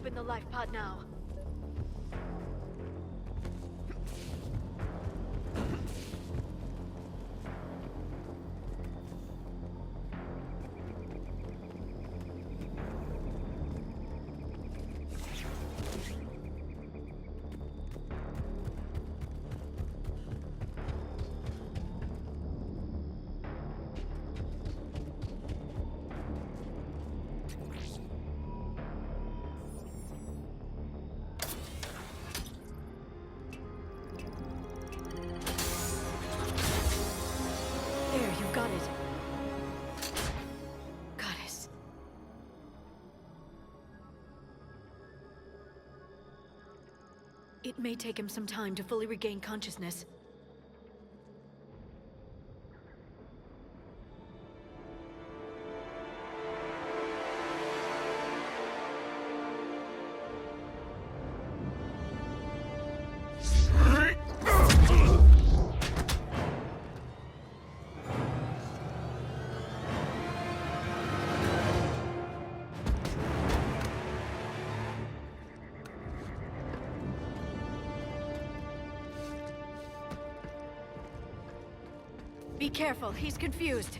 open the life pod now. Got it. Goddess. It may take him some time to fully regain consciousness. Be careful, he's confused.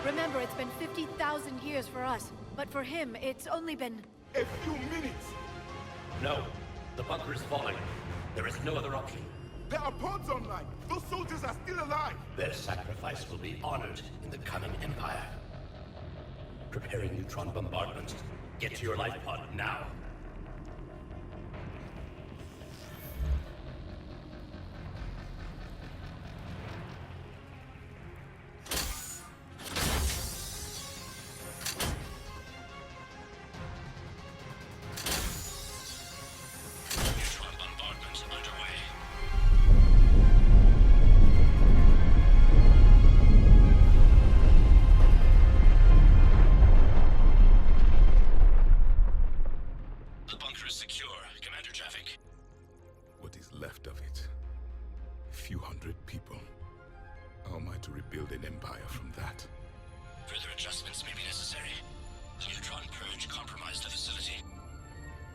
Remember, it's been 50,000 years for us, but for him, it's only been... a few minutes! No, the bunker is falling. There is no other option. There are pods online! Those soldiers are still alive! Their sacrifice will be honored in the coming Empire. Preparing neutron bombardment. Get to your life pod now.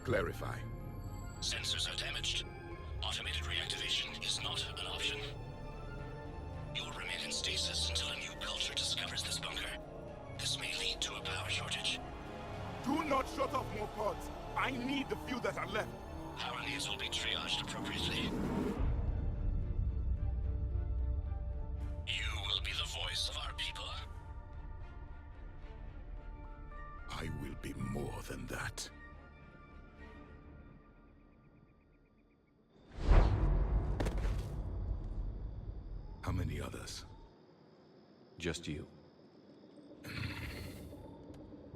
Clarify. Sensors are damaged. Automated reactivation is not an option. You will remain in stasis until a new culture discovers this bunker. This may lead to a power shortage. Do not shut off more pods. I need the few that are left. Power needs will be triaged appropriately. You will be the voice of our people. I will be more than that. How many others? Just you.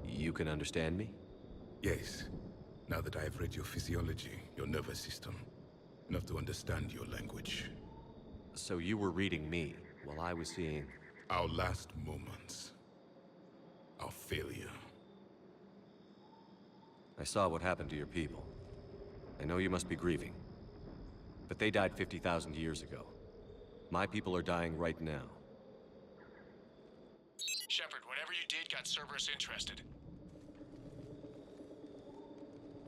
You can understand me? Yes. Now that I have read your physiology, your nervous system, enough to understand your language. So you were reading me, while I was seeing... Our last moments. Our failure. I saw what happened to your people. I know you must be grieving. But they died 50,000 years ago. My people are dying right now. Shepard, whatever you did got Cerberus interested.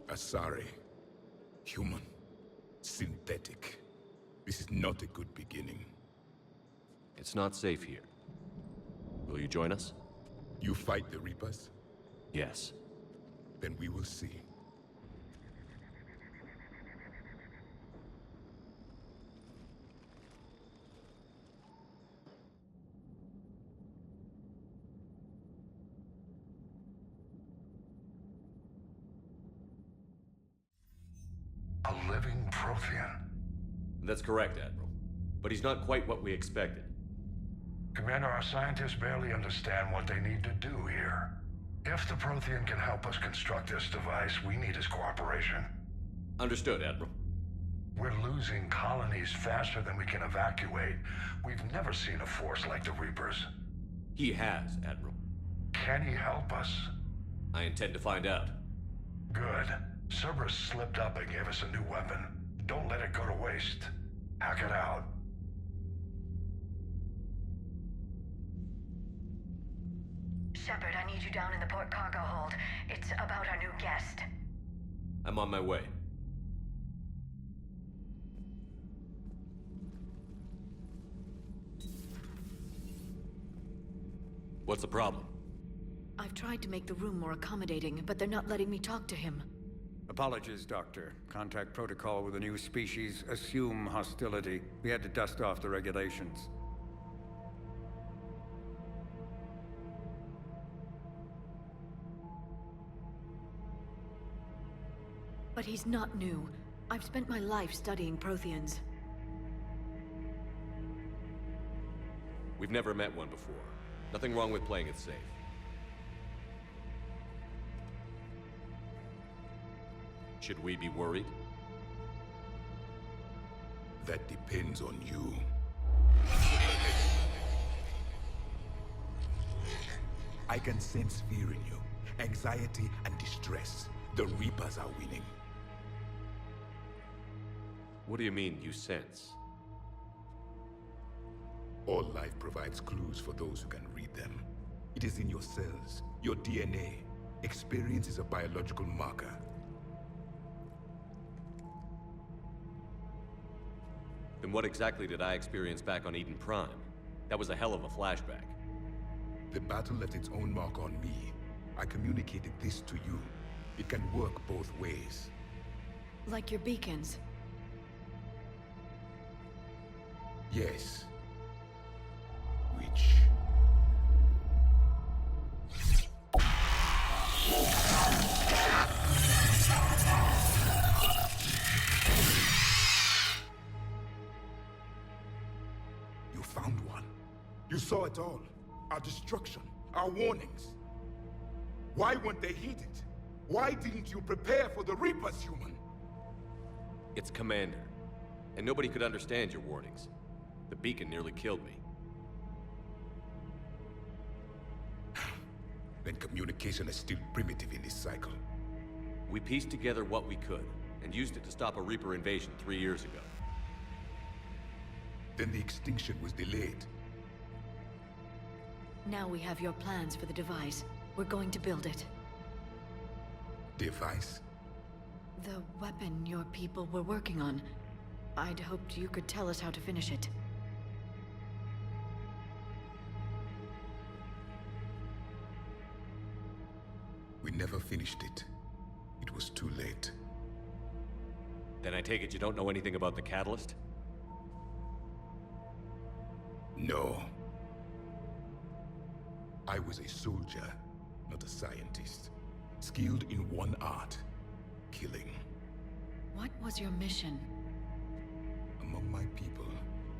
Asari. Human. Synthetic. This is not a good beginning. It's not safe here. Will you join us? You fight the Reapers? Yes. Then we will see. A living Prothean. That's correct, Admiral. But he's not quite what we expected. Commander, our scientists barely understand what they need to do here. If the Prothean can help us construct this device, we need his cooperation. Understood, Admiral. We're losing colonies faster than we can evacuate. We've never seen a force like the Reapers. He has, Admiral. Can he help us? I intend to find out. Good. Cerberus slipped up and gave us a new weapon. Don't let it go to waste. Hack it out. Shepard, I need you down in the port cargo hold. It's about our new guest. I'm on my way. What's the problem? I've tried to make the room more accommodating, but they're not letting me talk to him. Apologies, Doctor. Contact protocol with a new species. Assume hostility. We had to dust off the regulations. But he's not new. I've spent my life studying Protheans. We've never met one before. Nothing wrong with playing it safe. Should we be worried? That depends on you. I can sense fear in you, anxiety and distress. The Reapers are winning. What do you mean, you sense? All life provides clues for those who can read them. It is in your cells, your DNA. Experience is a biological marker. Then what exactly did I experience back on Eden Prime? That was a hell of a flashback. The battle left its own mark on me. I communicated this to you. It can work both ways. Like your beacons. Yes. Which... You found one. You saw it all. Our destruction, our warnings. Why weren't they heeded? Why didn't you prepare for the Reapers, human? It's Commander. And nobody could understand your warnings. The beacon nearly killed me. Then communication is still primitive in this cycle. We pieced together what we could, and used it to stop a Reaper invasion 3 years ago. Then the extinction was delayed. Now we have your plans for the device. We're going to build it. Device? The weapon your people were working on. I'd hoped you could tell us how to finish it. We never finished it. It was too late. Then I take it you don't know anything about the catalyst? No. I was a soldier, not a scientist. Skilled in one art, killing. What was your mission? Among my people,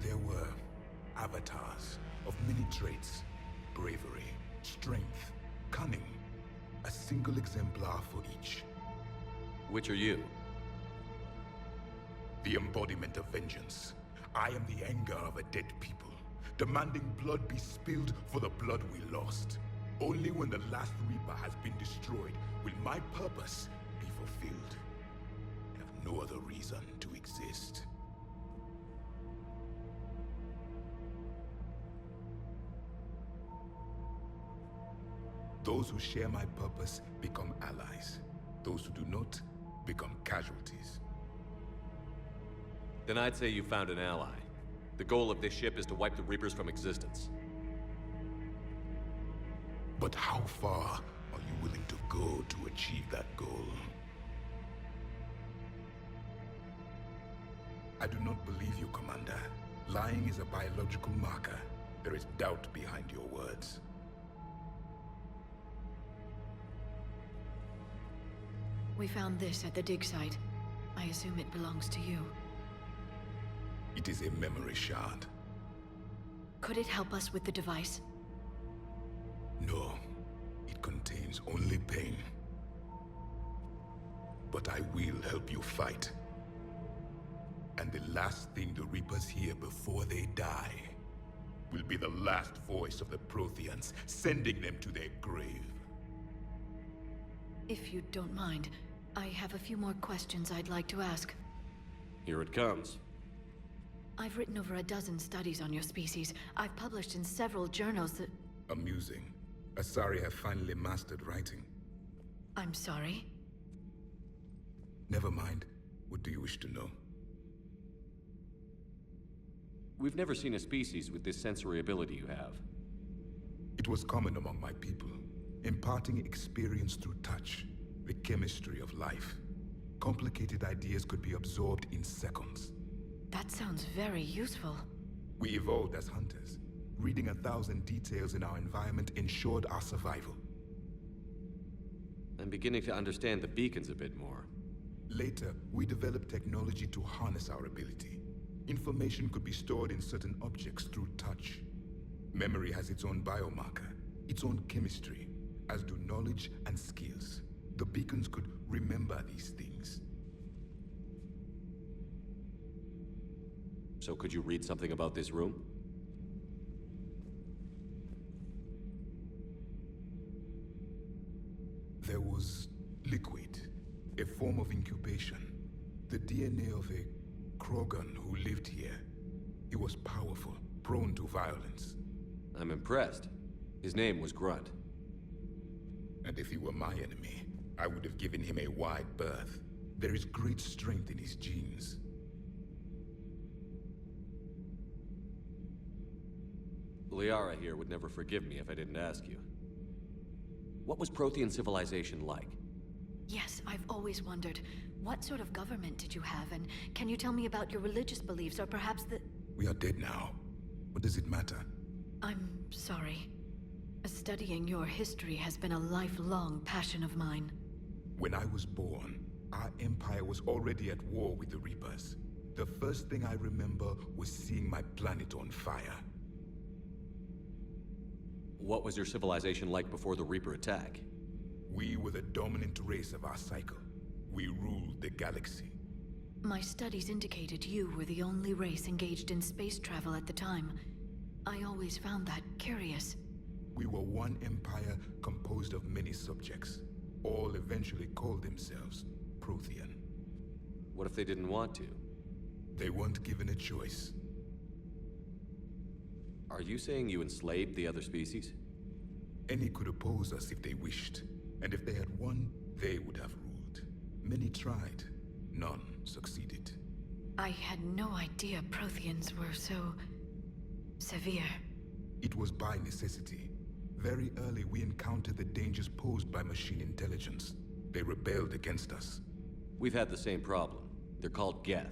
there were avatars of many traits. Bravery, strength, cunning. A single exemplar for each. Which are you? The embodiment of vengeance. I am the anger of a dead people, demanding blood be spilled for the blood we lost. Only when the last Reaper has been destroyed will my purpose be fulfilled. I have no other reason to exist. Those who share my purpose become allies. Those who do not become casualties. Then I'd say you found an ally. The goal of this ship is to wipe the Reapers from existence. But how far are you willing to go to achieve that goal? I do not believe you, Commander. Lying is a biological marker. There is doubt behind your words. We found this at the dig site. I assume it belongs to you. It is a memory shard. Could it help us with the device? No, it contains only pain. But I will help you fight. And the last thing the Reapers hear before they die will be the last voice of the Protheans, sending them to their grave. If you don't mind, I have a few more questions I'd like to ask. Here it comes. I've written over a dozen studies on your species. I've published in several journals that... Amusing. Asari have finally mastered writing. I'm sorry? Never mind. What do you wish to know? We've never seen a species with this sensory ability you have. It was common among my people, imparting experience through touch, the chemistry of life. Complicated ideas could be absorbed in seconds. That sounds very useful. We evolved as hunters. Reading 1,000 details in our environment ensured our survival. I'm beginning to understand the beacons a bit more. Later, we developed technology to harness our ability. Information could be stored in certain objects through touch. Memory has its own biomarker, its own chemistry, as do knowledge and skills. The beacons could remember these things. So could you read something about this room? There was liquid, a form of incubation. The DNA of a Krogan who lived here. He was powerful, prone to violence. I'm impressed. His name was Grunt. And if he were my enemy, I would have given him a wide berth. There is great strength in his genes. Liara here would never forgive me if I didn't ask you. What was Prothean civilization like? Yes, I've always wondered, what sort of government did you have, and can you tell me about your religious beliefs, or perhaps the... We are dead now. What does it matter? I'm sorry. Studying your history has been a lifelong passion of mine. When I was born, our empire was already at war with the Reapers. The first thing I remember was seeing my planet on fire. What was your civilization like before the Reaper attack? We were the dominant race of our cycle. We ruled the galaxy. My studies indicated you were the only race engaged in space travel at the time. I always found that curious. We were one empire composed of many subjects. All eventually called themselves Prothean. What if they didn't want to? They weren't given a choice. Are you saying you enslaved the other species? Any could oppose us if they wished. And if they had won, they would have ruled. Many tried. None succeeded. I had no idea Protheans were so... severe. It was by necessity. Very early we encountered the dangers posed by machine intelligence. They rebelled against us. We've had the same problem. They're called Geth.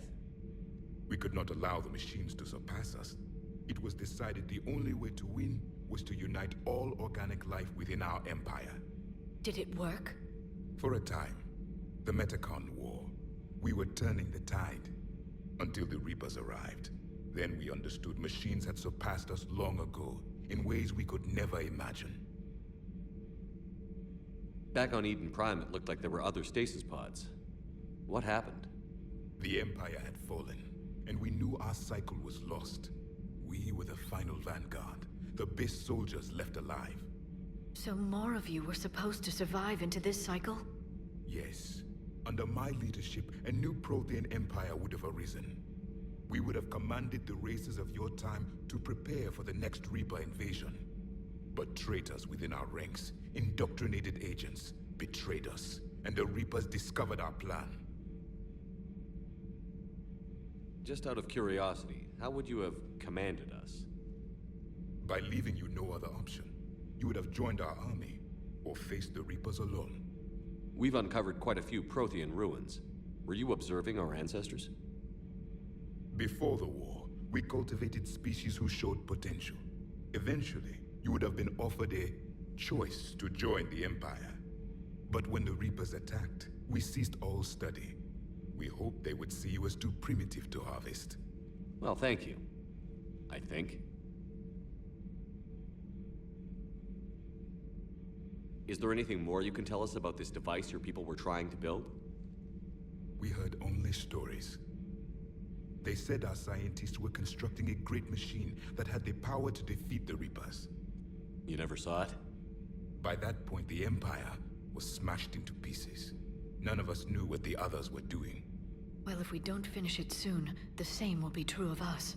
We could not allow the machines to surpass us. It was decided the only way to win was to unite all organic life within our empire. Did it work? For a time. The Metacon War. We were turning the tide. Until the Reapers arrived. Then we understood machines had surpassed us long ago, in ways we could never imagine. Back on Eden Prime, it looked like there were other stasis pods. What happened? The Empire had fallen, and we knew our cycle was lost. We were the final vanguard, the best soldiers left alive. So more of you were supposed to survive into this cycle? Yes. Under my leadership, a new Prothean empire would have arisen. We would have commanded the races of your time to prepare for the next Reaper invasion. But traitors within our ranks, indoctrinated agents, betrayed us, and the Reapers discovered our plan. Just out of curiosity, how would you have commanded us? By leaving you no other option. You would have joined our army, or faced the Reapers alone. We've uncovered quite a few Prothean ruins. Were you observing our ancestors? Before the war, we cultivated species who showed potential. Eventually, you would have been offered a choice to join the Empire. But when the Reapers attacked, we ceased all study. We hoped they would see you as too primitive to harvest. Well, thank you. I think. Is there anything more you can tell us about this device your people were trying to build? We heard only stories. They said our scientists were constructing a great machine that had the power to defeat the Reapers. You never saw it? By that point, the Empire was smashed into pieces. None of us knew what the others were doing. Well, if we don't finish it soon, the same will be true of us.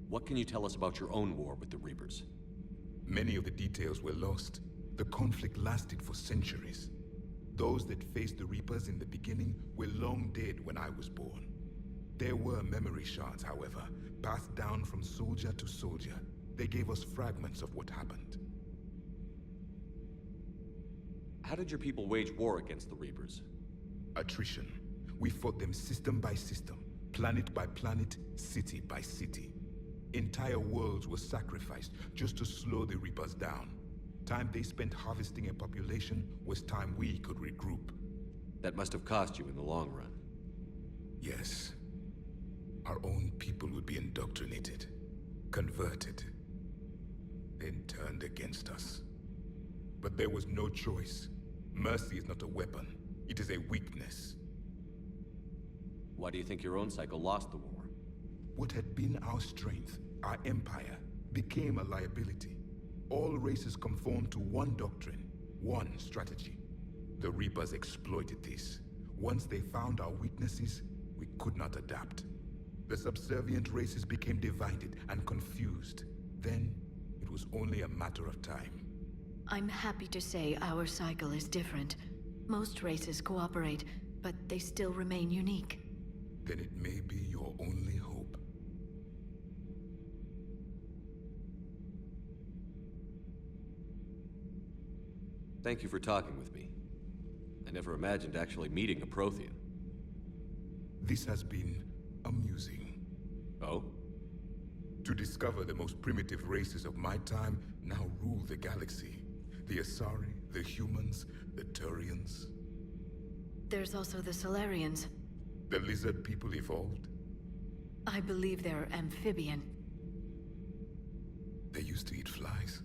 What can you tell us about your own war with the Reapers? Many of the details were lost. The conflict lasted for centuries. Those that faced the Reapers in the beginning were long dead when I was born. There were memory shards, however, passed down from soldier to soldier. They gave us fragments of what happened. How did your people wage war against the Reapers? Attrition. We fought them system by system, planet by planet, city by city. Entire worlds were sacrificed just to slow the Reapers down. Time they spent harvesting a population was time we could regroup. That must have cost you in the long run. Yes. Our own people would be indoctrinated, converted, then turned against us. But there was no choice. Mercy is not a weapon. It is a weakness. Why do you think your own cycle lost the war? What had been our strength, our empire, became a liability. All races conformed to one doctrine, one strategy. The Reapers exploited this. Once they found our weaknesses, we could not adapt. The subservient races became divided and confused. Then, it was only a matter of time. I'm happy to say our cycle is different. Most races cooperate, but they still remain unique. Then it may be your only hope. Thank you for talking with me. I never imagined actually meeting a Prothean. This has been amusing. Oh? To discover the most primitive races of my time now rule the galaxy. The Asari, the humans, the Turians. There's also the Solarians. The lizard people evolved. I believe they're amphibian. They used to eat flies.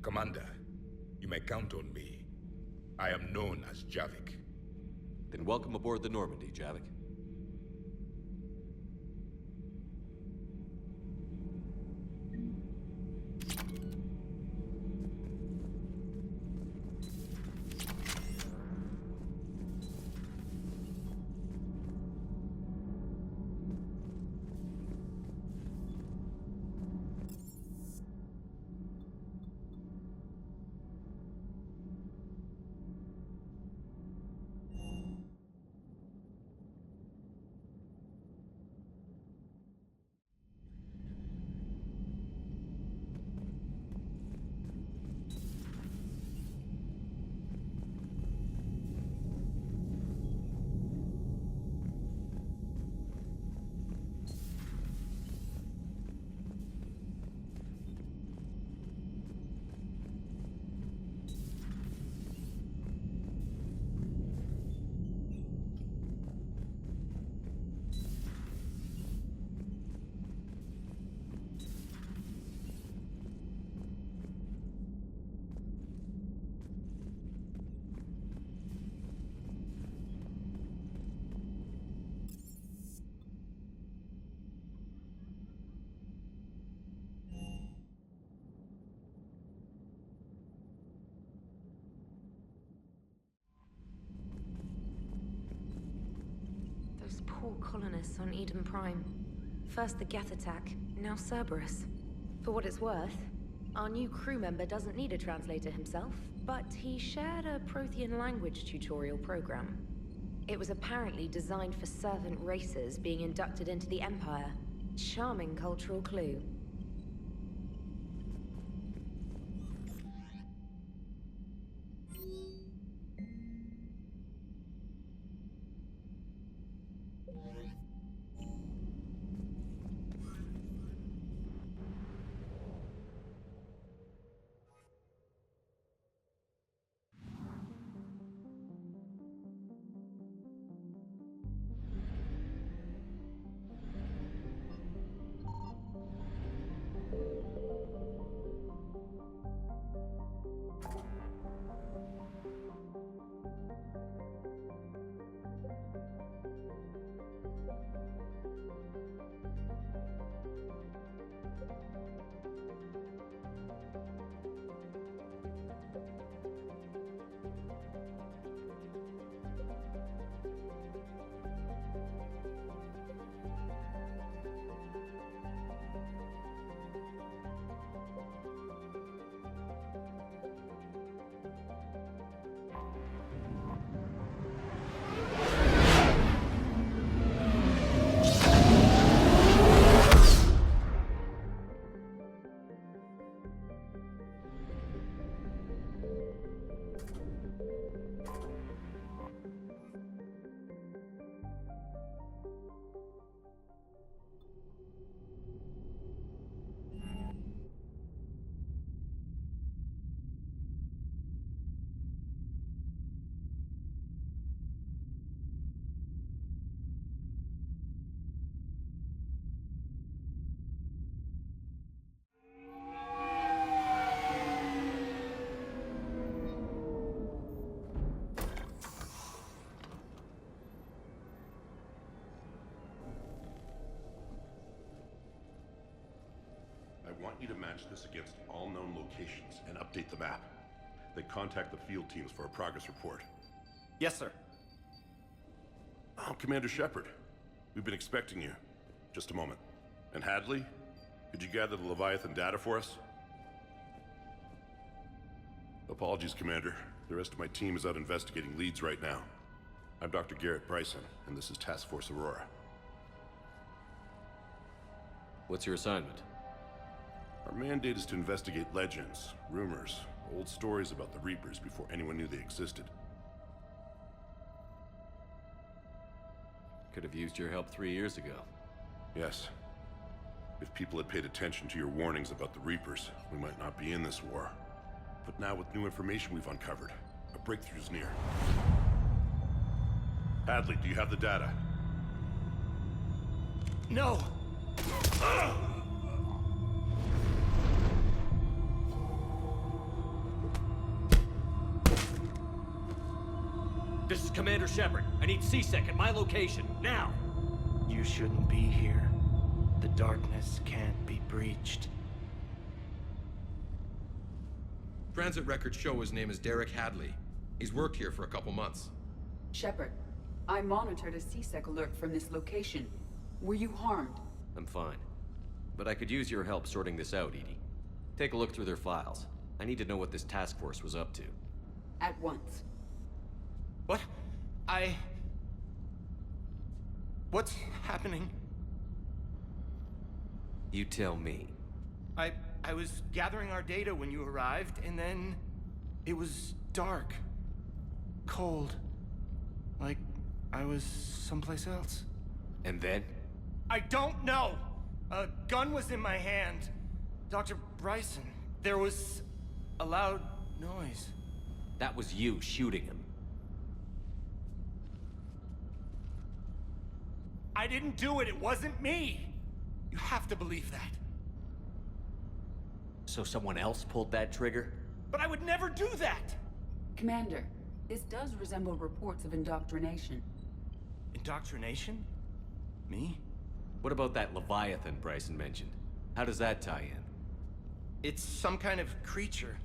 Commander, you may count on me. I am known as Javik. Then welcome aboard the Normandy, Javik. Those poor colonists on Eden Prime. First the Geth attack, now Cerberus. For what it's worth, our new crew member doesn't need a translator himself, but he shared a Prothean language tutorial program. It was apparently designed for servant races being inducted into the Empire. Charming cultural clue. want you to match this against all known locations and update the map. Then contact the field teams for a progress report. Yes, sir. Oh, Commander Shepard. We've been expecting you. Just a moment. And Hadley, could you gather the Leviathan data for us? Apologies, Commander. The rest of my team is out investigating leads right now. I'm Dr. Garrett Bryson, and this is Task Force Aurora. What's your assignment? Our mandate is to investigate legends, rumors, old stories about the Reapers before anyone knew they existed. Could have used your help 3 years ago. Yes. If people had paid attention to your warnings about the Reapers, we might not be in this war. But now with new information we've uncovered, a breakthrough's near. Hadley, do you have the data? No! This is Commander Shepard. I need C-Sec at my location, now! You shouldn't be here. The darkness can't be breached. Transit records show his name is Derek Hadley. He's worked here for a couple months. Shepard, I monitored a C-Sec alert from this location. Were you harmed? I'm fine. But I could use your help sorting this out, Edie. Take a look through their files. I need to know what this task force was up to. At once. What? What's happening? You tell me. I was gathering our data when you arrived, and then it was dark. Cold. Like I was someplace else. And then? I don't know! A gun was in my hand. Dr. Bryson, there was a loud noise. That was you shooting him. I didn't do it, it wasn't me! You have to believe that. So someone else pulled that trigger? But I would never do that! Commander, this does resemble reports of indoctrination. Indoctrination? Me? What about that Leviathan Bryson mentioned? How does that tie in? It's some kind of creature.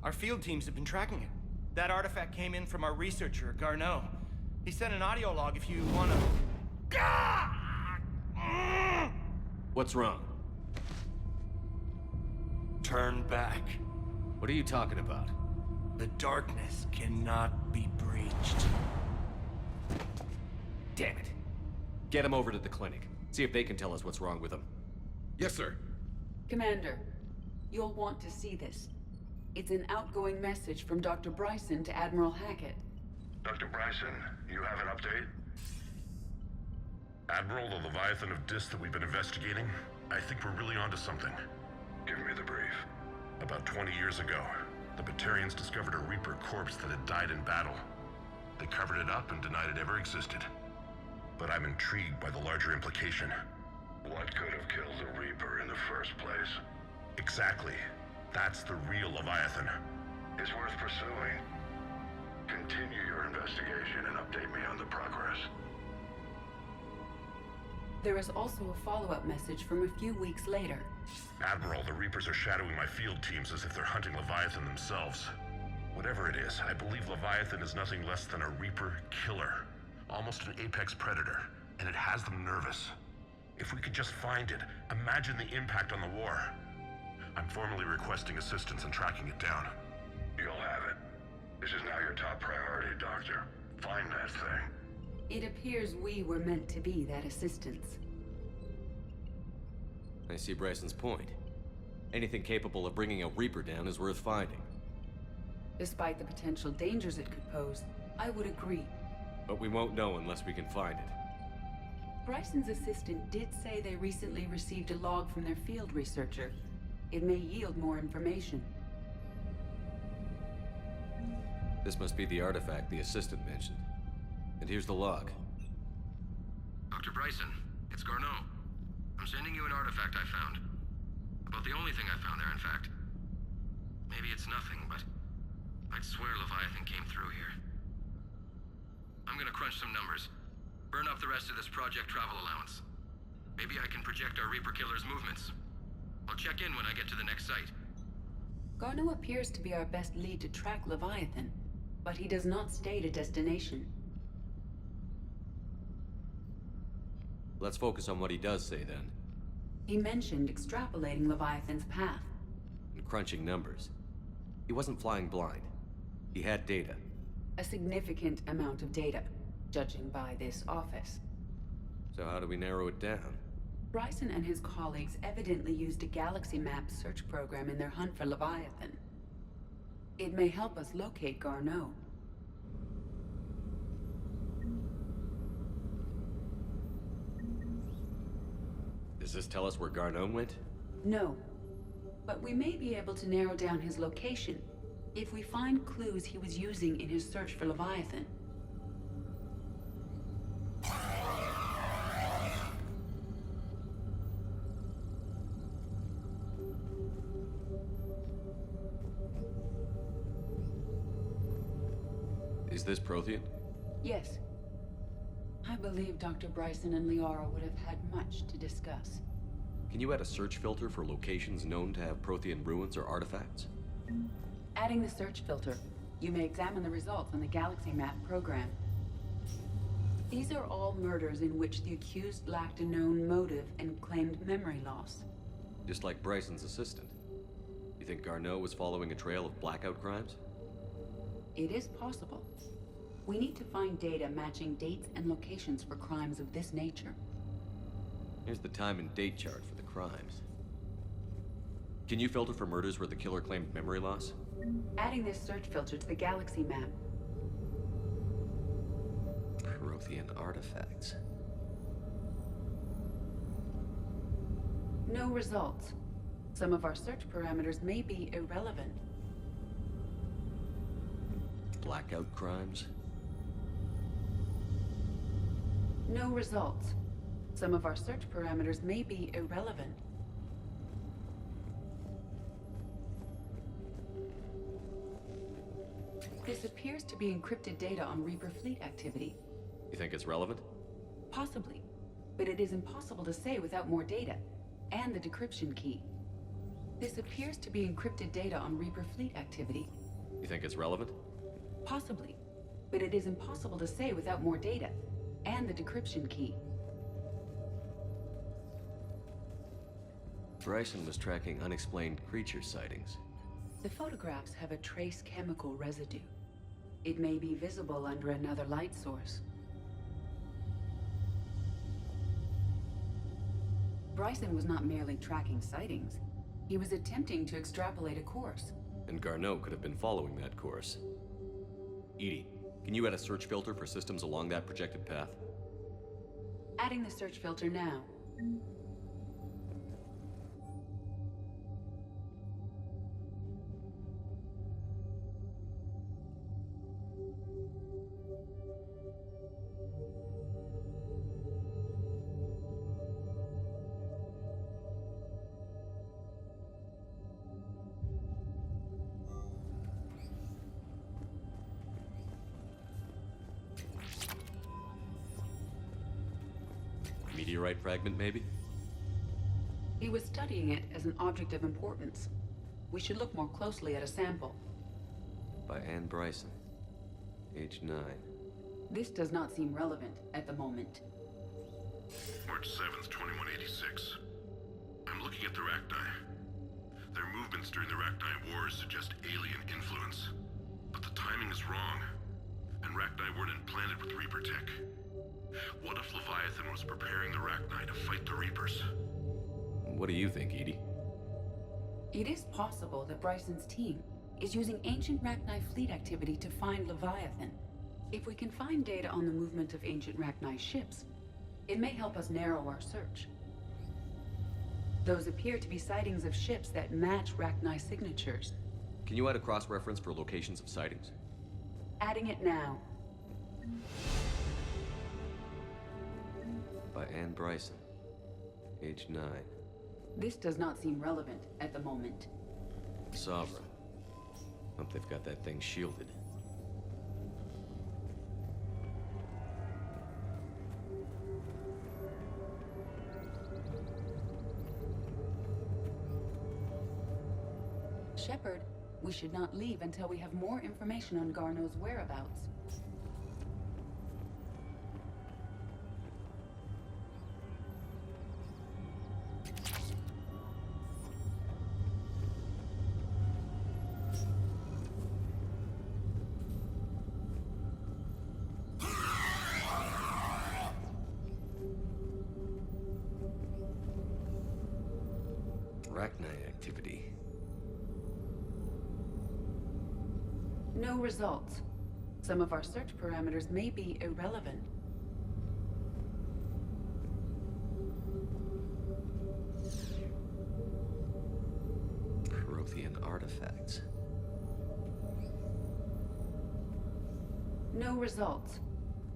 Our field teams have been tracking it. That artifact came in from our researcher, Garneau. He sent an audio log if you wanna... What's wrong? Turn back. What are you talking about? The darkness cannot be breached. Damn it. Get him over to the clinic. See if they can tell us what's wrong with him. Yes, sir. Commander, you'll want to see this. It's an outgoing message from Dr. Bryson to Admiral Hackett. Dr. Bryson, you have an update? Admiral, the Leviathan of Dis that we've been investigating, I think we're really onto something. Give me the brief. About 20 years ago, the Batarians discovered a Reaper corpse that had died in battle. They covered it up and denied it ever existed. But I'm intrigued by the larger implication. What could have killed the Reaper in the first place? Exactly. That's the real Leviathan. It's worth pursuing. Continue your investigation and update me on the progress. There is also a follow-up message from a few weeks later. Admiral, the Reapers are shadowing my field teams as if they're hunting Leviathan themselves. Whatever it is, I believe Leviathan is nothing less than a Reaper killer. Almost an apex predator, and it has them nervous. If we could just find it, imagine the impact on the war. I'm formally requesting assistance in tracking it down. You'll have it. This is now your top priority, Doctor. Find that thing. It appears we were meant to be that assistance. I see Bryson's point. Anything capable of bringing a Reaper down is worth finding. Despite the potential dangers it could pose, I would agree. But we won't know unless we can find it. Bryson's assistant did say they recently received a log from their field researcher. It may yield more information. This must be the artifact the assistant mentioned. And here's the log. Dr. Bryson, it's Garneau. I'm sending you an artifact I found. About the only thing I found there, in fact. Maybe it's nothing, but I'd swear Leviathan came through here. I'm gonna crunch some numbers. Burn up the rest of this Project Travel allowance. Maybe I can project our Reaper Killer's movements. I'll check in when I get to the next site. Garneau appears to be our best lead to track Leviathan, but he does not state a destination. Let's focus on what he does say, then. He mentioned extrapolating Leviathan's path. And crunching numbers. He wasn't flying blind. He had data. A significant amount of data, judging by this office. So how do we narrow it down? Bryson and his colleagues evidently used a galaxy map search program in their hunt for Leviathan. It may help us locate Garneau. Does this tell us where Garneau went? No. But we may be able to narrow down his location if we find clues he was using in his search for Leviathan. Is this Prothean? Yes. I believe Dr. Bryson and Liara would have had much to discuss. Can you add a search filter for locations known to have Prothean ruins or artifacts? Adding the search filter, you may examine the results on the Galaxy Map program. These are all murders in which the accused lacked a known motive and claimed memory loss. Just like Bryson's assistant. You think Garneau was following a trail of blackout crimes? It is possible. We need to find data matching dates and locations for crimes of this nature. Here's the time and date chart for the crimes. Can you filter for murders where the killer claimed memory loss? Adding this search filter to the Galaxy Map. Prothean artifacts. No results. Some of our search parameters may be irrelevant. Blackout crimes? No results. Some of our search parameters may be irrelevant. This appears to be encrypted data on Reaper fleet activity. You think it's relevant? Possibly, but it is impossible to say without more data, and the decryption key. This appears to be encrypted data on Reaper fleet activity. You think it's relevant? Possibly, but it is impossible to say without more data, and the decryption key. Bryson was tracking unexplained creature sightings. The photographs have a trace chemical residue. It may be visible under another light source. Bryson was not merely tracking sightings. He was attempting to extrapolate a course. And Garneau could have been following that course. EDI, can you add a search filter for systems along that projected path? Adding the search filter now. Meteorite fragment, maybe? He was studying it as an object of importance. We should look more closely at a sample. By Anne Bryson. Age 9. This does not seem relevant at the moment. March 7th, 2186. I'm looking at the Rachni. Their movements during the Rachni Wars suggest alien influence. But the timing is wrong. And Rachni weren't implanted with Reaper tech. What if Leviathan was preparing the Rachni to fight the Reapers? What do you think, EDI? It is possible that Bryson's team is using ancient Rachni fleet activity to find Leviathan. If we can find data on the movement of ancient Rachni ships, it may help us narrow our search. Those appear to be sightings of ships that match Rachni signatures. Can you add a cross-reference for locations of sightings? Adding it now. By Anne Bryson. Age 9. This does not seem relevant at the moment. Sovereign. Hope they've got that thing shielded. Shepard, we should not leave until we have more information on Garneau's whereabouts. Arachnite activity. No results. Some of our search parameters may be irrelevant. Prothean artifacts. No results.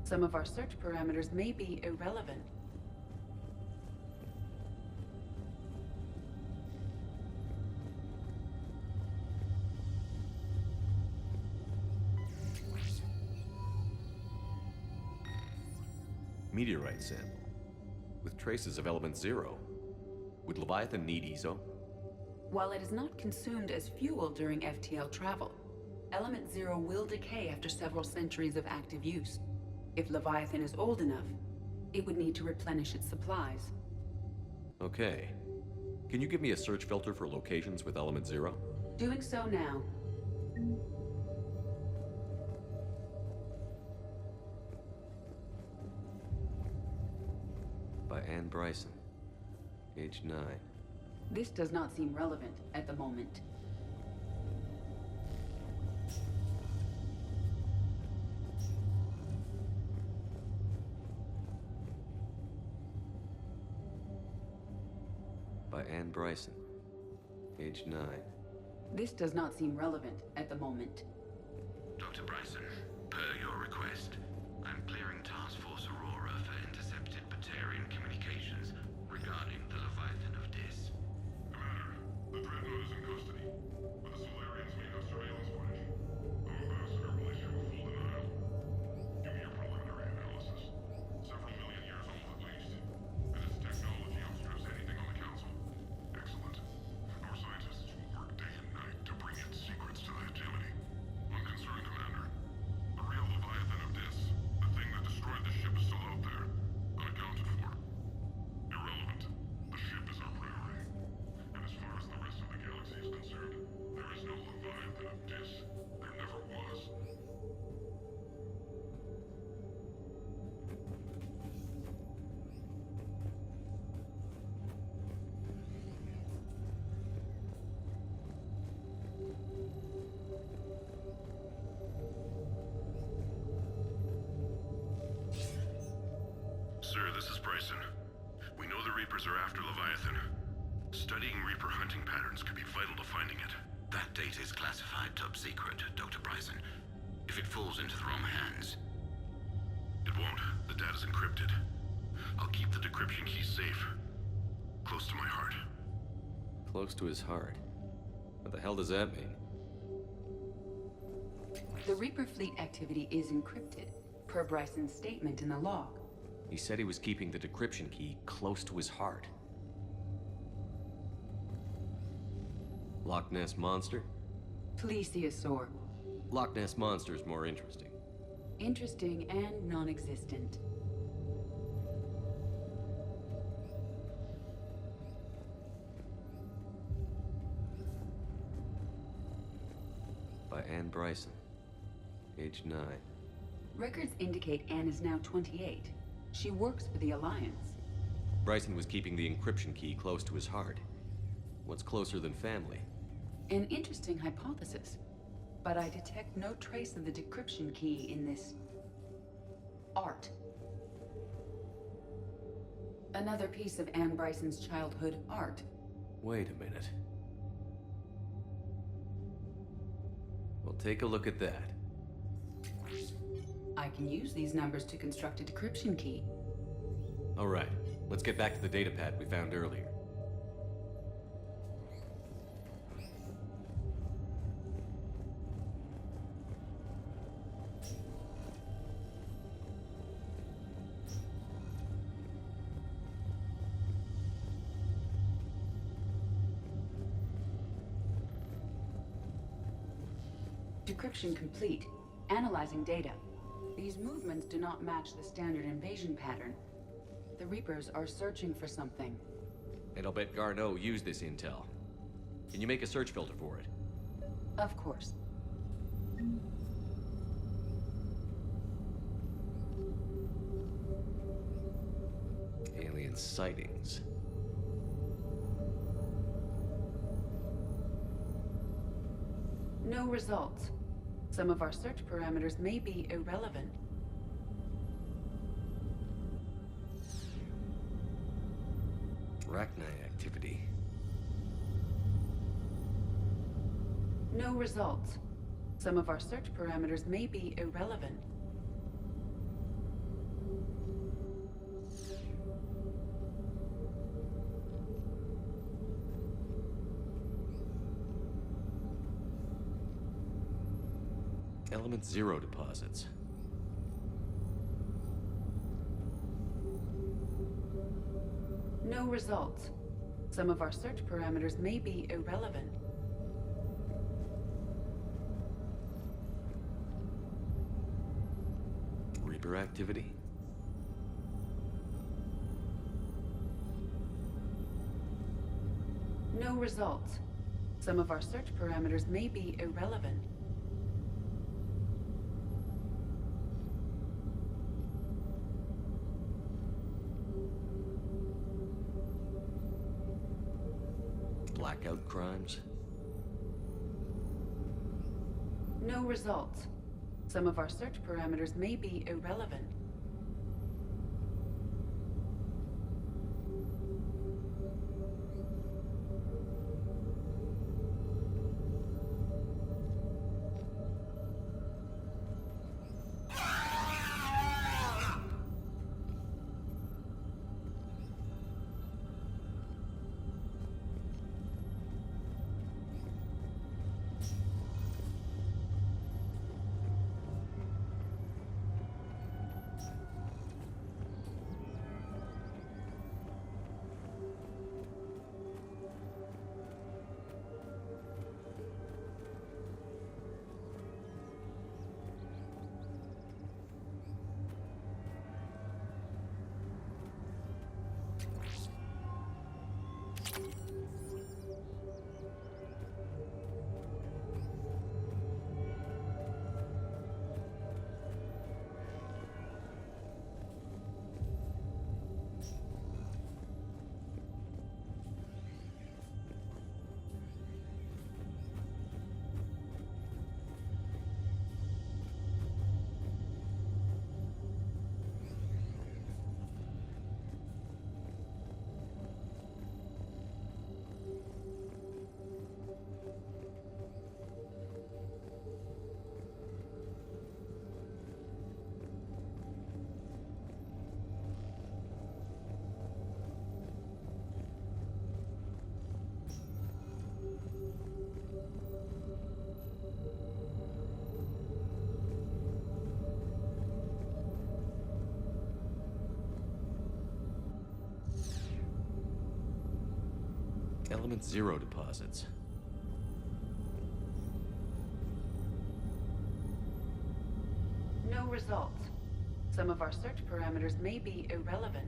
Some of our search parameters may be irrelevant. Meteorite sample. With traces of element 0. Would Leviathan need ESO? While it is not consumed as fuel during FTL travel, Element 0 will decay after several centuries of active use. If Leviathan is old enough, it would need to replenish its supplies. Okay. Can you give me a search filter for locations with element 0? Doing so now. By Anne Bryson. Age 9. This does not seem relevant at the moment. By Anne Bryson. Age 9. This does not seem relevant at the moment. Dr. Bryson, per your request, I'm clearing Task Force Aurora for intercepted Prothean communications regarding the Leviathan of Dis. Commander, the Dreadnought is in custody, but the Solarians may have surveillance footage. Our ambassador will issue a full denial. Give me your preliminary analysis. Several million years old at least, and its technology outstrips anything on the Council. Excellent. Our scientists will work day and night to bring its secrets to the hegemony. Unconcerned, Commander. The real Leviathan of Dis, the thing that destroyed the ship, is still out there, unaccounted for. Irrelevant. The ship is our priority. And as far as the rest of the galaxy is concerned, there is no Leviathan of Dis. There never was. Sir, this is Bryson. We know the Reapers are after Leviathan. Studying Reaper hunting patterns could be vital to finding it. That data is classified top secret, Dr. Bryson. If it falls into the wrong hands... It won't. The data's encrypted. I'll keep the decryption key safe. Close to my heart. Close to his heart. What the hell does that mean? The Reaper fleet activity is encrypted, per Bryson's statement in the log. He said he was keeping the decryption key close to his heart. Loch Ness Monster? Plesiosaur. Loch Ness Monster is more interesting. Interesting and non-existent. By Anne Bryson. Age 9. Records indicate Anne is now 28. She works for the Alliance. Bryson was keeping the encryption key close to his heart. What's closer than family? An interesting hypothesis. But I detect no trace of the decryption key in this... art. Another piece of Anne Bryson's childhood art. Wait a minute. Well, take a look at that. I can use these numbers to construct a decryption key. All right, let's get back to the datapad we found earlier. Decryption complete. Analyzing data. These movements do not match the standard invasion pattern. The Reapers are searching for something. And I'll bet Garneau used this intel. Can you make a search filter for it? Of course. Alien sightings. No results. Some of our search parameters may be irrelevant. Arachnite activity. No results. Some of our search parameters may be irrelevant. Element 0 deposits. No results. Some of our search parameters may be irrelevant. Reaper activity. No results. Some of our search parameters may be irrelevant. Blackout crimes. No results. Some of our search parameters may be irrelevant. Element 0 deposits. No results. Some of our search parameters may be irrelevant.